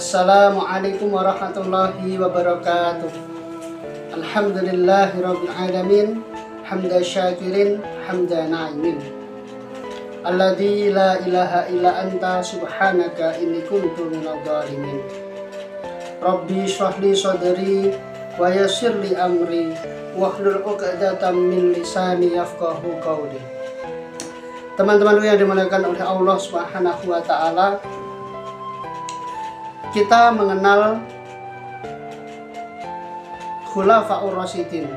Assalamualaikum warahmatullahi wabarakatuh. Alhamdulillahirabbil alamin, hamda syakirin, hamda na'imin. Alladzi la ilaha illa anta subhanaka inni kuntu minadh dhalimin. Rabbi shrah li sadri wa yassir li amri wahlul 'uqdatam min lisani yafqahu qawli. Teman-teman yang dimuliakan oleh Allah Subhanahu wa taala, kita mengenal Khulafaur Rasyidin.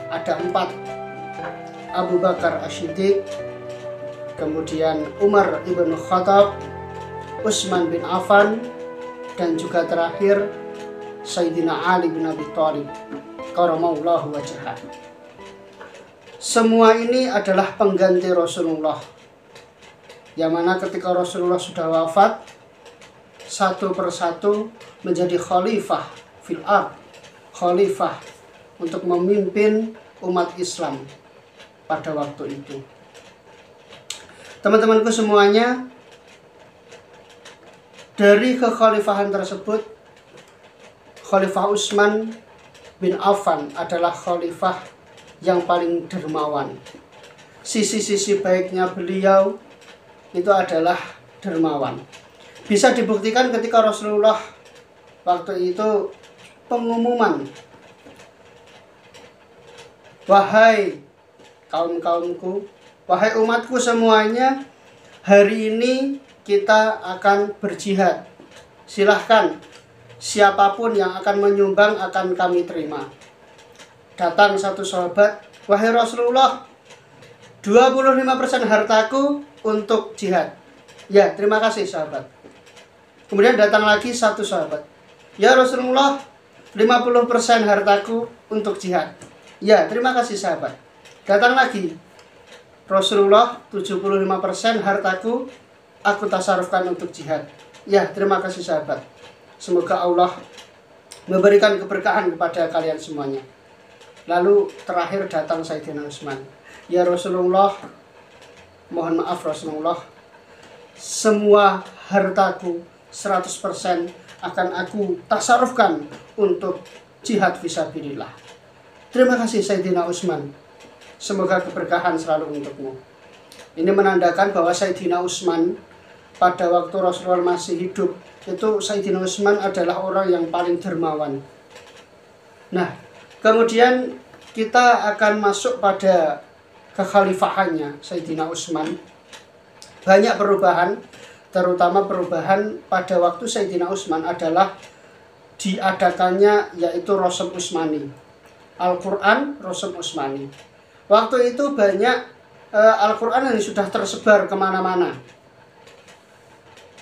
Ada 4: Abu Bakar As-Siddiq, kemudian Umar ibn Khattab, Utsman bin Affan, dan juga terakhir Sayyidina Ali bin Abi Thalib karamallahu wajhah. Semua ini adalah pengganti Rasulullah, yang mana ketika Rasulullah sudah wafat, satu persatu menjadi khalifah fil ard, khalifah untuk memimpin umat Islam pada waktu itu. Teman-temanku semuanya, dari kekhalifahan tersebut, Khalifah Utsman bin Affan adalah khalifah yang paling dermawan. Sisi-sisi baiknya beliau itu adalah dermawan. Bisa dibuktikan ketika Rasulullah waktu itu pengumuman, wahai kaum-kaumku, wahai umatku semuanya, hari ini kita akan berjihad. Silahkan, siapapun yang akan menyumbang akan kami terima. Datang satu sahabat, wahai Rasulullah, 25% hartaku untuk jihad. Ya, terima kasih sahabat. Kemudian datang lagi satu sahabat, ya Rasulullah, 50% hartaku untuk jihad. Ya, terima kasih sahabat. Datang lagi, Rasulullah, 75% hartaku aku tasarufkan untuk jihad. Ya, terima kasih sahabat. Semoga Allah memberikan keberkahan kepada kalian semuanya. Lalu terakhir datang Sayyidina Utsman, ya Rasulullah, mohon maaf Rasulullah, semua hartaku 100% akan aku tasarufkan untuk jihad fisabilillah. Terima kasih Sayyidina Utsman, semoga keberkahan selalu untukmu. Ini menandakan bahwa Sayyidina Utsman pada waktu Rasulullah masih hidup, itu Sayyidina Utsman adalah orang yang paling dermawan. Nah, kemudian kita akan masuk pada kekhalifahannya Sayyidina Utsman. Banyak perubahan, terutama perubahan pada waktu Sayyidina Utsman adalah diadakannya yaitu Rasm Utsmani, Al-Quran Rasm Utsmani. Waktu itu banyak Al-Quran yang sudah tersebar kemana-mana.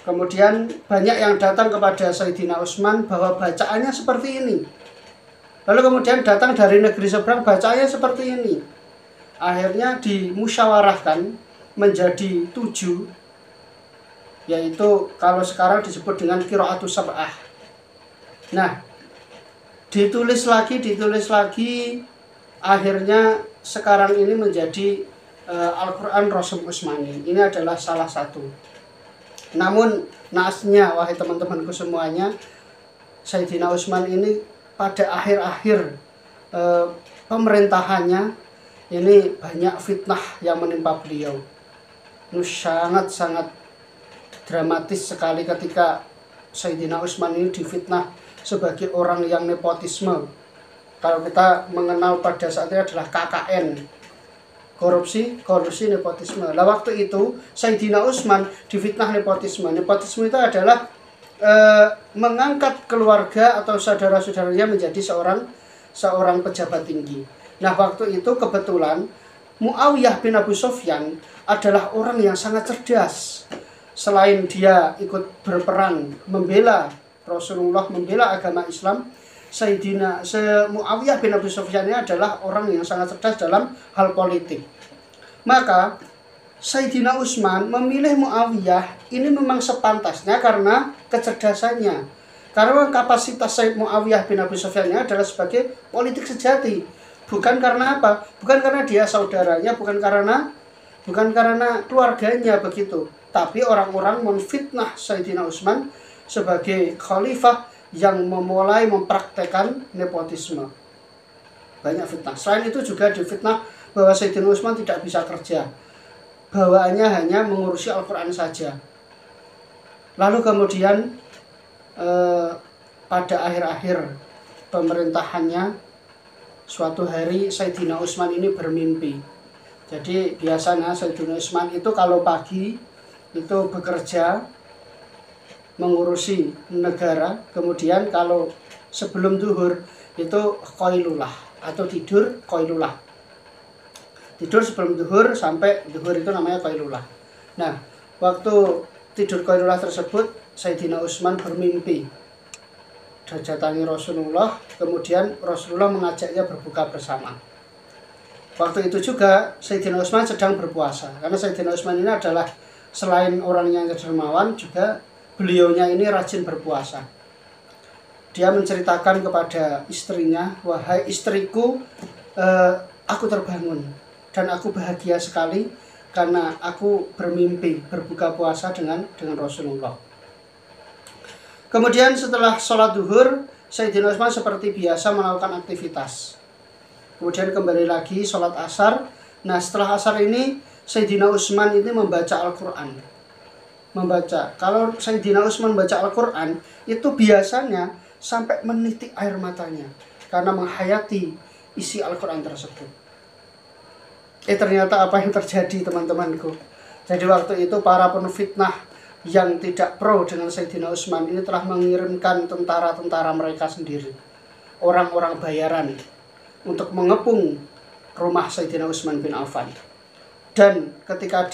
Kemudian banyak yang datang kepada Sayyidina Utsman bahwa bacaannya seperti ini. Lalu kemudian datang dari negeri seberang, bacaannya seperti ini. Akhirnya dimusyawarahkan menjadi 7, yaitu kalau sekarang disebut dengan qiraatus sab'ah. Nah, ditulis lagi, akhirnya sekarang ini menjadi Al-Quran Rasm Utsmani. Ini adalah salah satu. Namun naasnya, wahai teman-temanku semuanya, Sayyidina Utsman ini pada akhir-akhir pemerintahannya ini banyak fitnah yang menimpa beliau. Ini sangat-sangat dramatis sekali ketika Sayyidina Utsman ini difitnah sebagai orang yang nepotisme. Kalau kita mengenal pada saat itu adalah KKN, korupsi, nepotisme. Nah, waktu itu Sayyidina Utsman difitnah nepotisme. Nepotisme itu adalah mengangkat keluarga atau saudara-saudaranya menjadi seorang pejabat tinggi. Nah, waktu itu kebetulan Muawiyah bin Abu Sufyan adalah orang yang sangat cerdas. Selain dia ikut berperang membela Rasulullah, membela agama Islam, Sayyidina Muawiyah bin Abu Sufyan ini adalah orang yang sangat cerdas dalam hal politik. Maka Sayyidina Utsman memilih Muawiyah ini memang sepantasnya karena kecerdasannya. Karena kapasitas Sayyid Muawiyah bin Abu Sufyan ini adalah sebagai politik sejati. Bukan karena apa? Bukan karena dia saudaranya, bukan karena keluarganya begitu. Tapi orang-orang menfitnah Sayyidina Utsman sebagai khalifah yang memulai mempraktekkan nepotisme. Banyak fitnah. Selain itu juga difitnah bahwa Sayyidina Utsman tidak bisa kerja. Bawaannya hanya mengurusi Al-Quran saja. Lalu kemudian pada akhir-akhir pemerintahannya, suatu hari Sayyidina Utsman ini bermimpi. Jadi biasanya Sayyidina Utsman itu kalau pagi itu bekerja mengurusi negara, kemudian kalau sebelum zuhur itu qailulah atau tidur qailulah. Tidur sebelum zuhur sampai zuhur itu namanya qailulah. Nah, waktu tidur qailulah tersebut Sayyidina Utsman bermimpi datangi Rasulullah, kemudian Rasulullah mengajaknya berbuka bersama. Waktu itu juga Sayyidina Utsman sedang berpuasa, karena Sayyidina Utsman ini adalah selain orang yang dermawan, juga beliaunya ini rajin berpuasa. Dia menceritakan kepada istrinya, wahai istriku, aku terbangun dan aku bahagia sekali karena aku bermimpi berbuka puasa dengan Rasulullah. Kemudian setelah sholat duhur, Sayyidina Utsman seperti biasa melakukan aktivitas. Kemudian kembali lagi sholat asar. Nah, setelah asar ini Sayyidina Utsman ini membaca Al-Quran. Kalau Sayyidina Utsman membaca Al-Quran, itu biasanya sampai menitik air matanya karena menghayati isi Al-Quran tersebut. Ternyata apa yang terjadi, teman-temanku. Jadi waktu itu para penfitnah yang tidak pro dengan Sayyidina Utsman ini telah mengirimkan tentara-tentara mereka sendiri, orang-orang bayaran, untuk mengepung rumah Sayyidina Utsman bin Affan. Dan ketika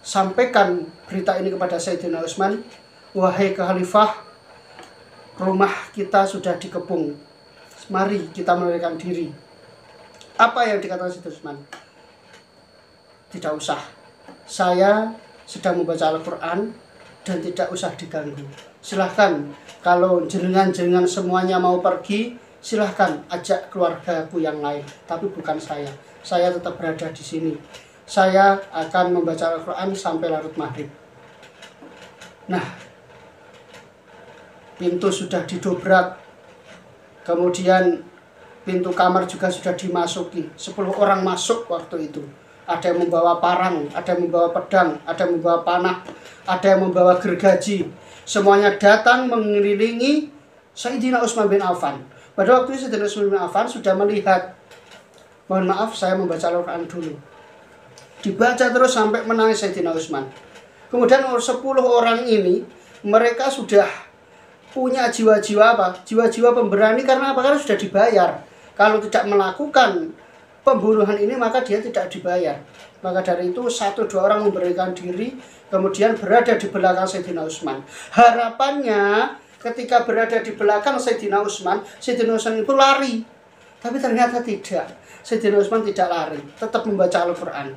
disampaikan berita ini kepada Sayyidina Utsman, wahai khalifah, rumah kita sudah dikepung, mari kita melarikan diri. Apa yang dikatakan Sayyidina Utsman? Tidak usah, saya sedang membaca Al-Quran dan tidak usah diganggu. Silahkan, kalau jenengan semuanya mau pergi, silahkan ajak keluargaku yang lain, tapi bukan saya. Saya tetap berada di sini. Saya akan membaca Al-Quran sampai larut maghrib. Nah, pintu sudah didobrak, kemudian pintu kamar juga sudah dimasuki. 10 orang masuk waktu itu. Ada yang membawa parang, ada yang membawa pedang, ada yang membawa panah, ada yang membawa gergaji. Semuanya datang mengelilingi Sayyidina Utsman bin Affan. Pada waktu itu Sayyidina Utsman bin Affan sudah melihat, mohon maaf saya membaca Al-Quran dulu. Dibaca terus sampai menangis Sayyidina Utsman. Kemudian 10 orang ini, mereka sudah punya jiwa-jiwa apa? Jiwa-jiwa pemberani. Karena apa? Karena sudah dibayar. Kalau tidak melakukan pembunuhan ini maka dia tidak dibayar. Maka dari itu 1-2 orang memberikan diri, kemudian berada di belakang Sayyidina Utsman. Harapannya ketika berada di belakang Sayyidina Utsman itu lari. Tapi ternyata tidak. Sayyidina Utsman tidak lari, tetap membaca Al-Quran.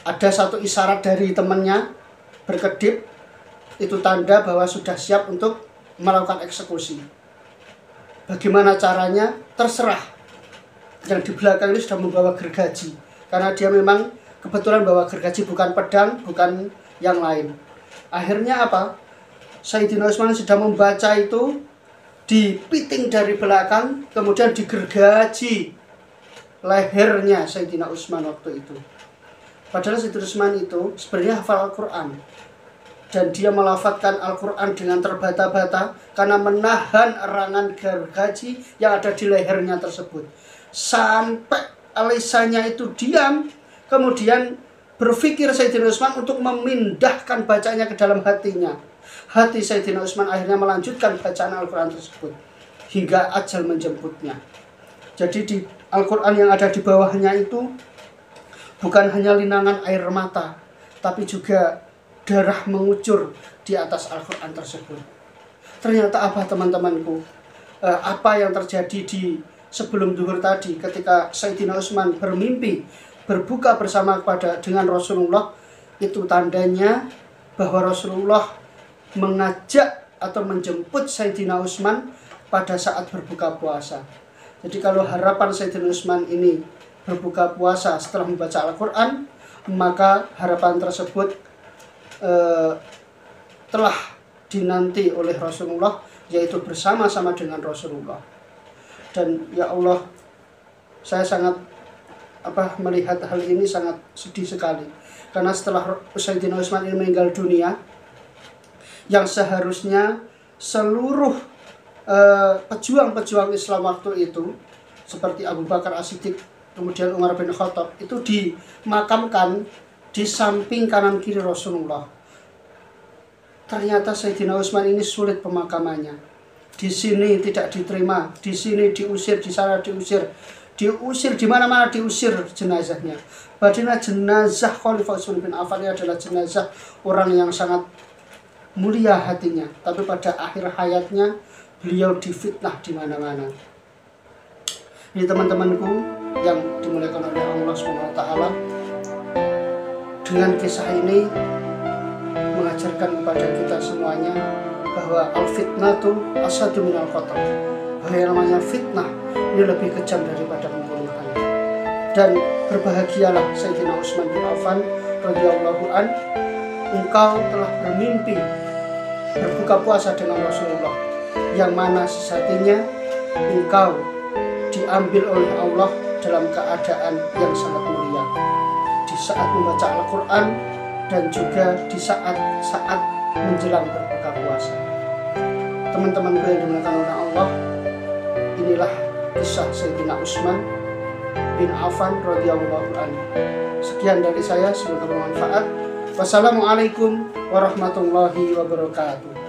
Ada satu isyarat dari temannya berkedip, itu tanda bahwa sudah siap untuk melakukan eksekusi. Bagaimana caranya? Terserah. Yang di belakang ini sudah membawa gergaji, karena dia memang kebetulan bawa gergaji, bukan pedang, bukan yang lain. Akhirnya apa? Sayyidina Utsman sudah membaca itu, dipiting dari belakang, kemudian digergaji lehernya Sayyidina Utsman waktu itu. Padahal Sayyidina Utsman itu sebenarnya hafal Al-Quran, dan dia melafadzkan Al-Quran dengan terbata-bata karena menahan erangan gergaji yang ada di lehernya tersebut. Sampai lisannya itu diam, kemudian berpikir Sayyidina Utsman untuk memindahkan bacanya ke dalam hatinya. Hati Sayyidina Utsman akhirnya melanjutkan bacaan Al-Quran tersebut hingga ajal menjemputnya. Jadi di Al-Quran yang ada di bawahnya itu bukan hanya linangan air mata, tapi juga darah mengucur di atas Al-Quran tersebut. Ternyata apa, teman-temanku? Apa yang terjadi di sebelum zuhur tadi ketika Sayyidina Utsman bermimpi berbuka bersama dengan Rasulullah, itu tandanya bahwa Rasulullah mengajak atau menjemput Sayyidina Utsman pada saat berbuka puasa. Jadi kalau harapan Sayyidina Utsman ini berbuka puasa setelah membaca Al-Quran, maka harapan tersebut telah dinanti oleh Rasulullah, yaitu bersama-sama dengan Rasulullah. Dan ya Allah, saya sangat melihat hal ini sangat sedih sekali, karena setelah Sayyidina Utsman ini meninggal dunia, yang seharusnya seluruh pejuang-pejuang Islam waktu itu seperti Abu Bakar As-Siddiq, kemudian Umar bin Khattab, itu dimakamkan di samping kanan kiri Rasulullah. Ternyata Sayyidina Utsman ini sulit pemakamannya. Di sini tidak diterima, di sini diusir, di sana diusir, di mana-mana diusir jenazahnya. Padahal jenazah Khalifah Utsman bin Affan ini adalah jenazah orang yang sangat mulia hatinya, tapi pada akhir hayatnya beliau difitnah di mana-mana. Ini teman-temanku yang dimuliakan oleh Allah SWT, dengan kisah ini mengajarkan kepada kita semuanya bahwa al-fitnatu asadu minal qatl, bahwa yang namanya fitnah ini lebih kejam daripada pembunuhan. Dan berbahagialah Sayyidina Utsman bin Affan radhiyallahu an, engkau telah bermimpi berbuka puasa dengan Rasulullah, yang mana sesatinya engkau diambil oleh Allah dalam keadaan yang sangat mulia, di saat membaca Al-Quran dan juga di saat menjelang berbuka puasa. Teman-temanku yang dimuliakan oleh Allah, inilah kisah Sayyidina Utsman bin Affan radhiyallahu anhu. Sekian dari saya, semoga bermanfaat. Wassalamualaikum warahmatullahi wabarakatuh.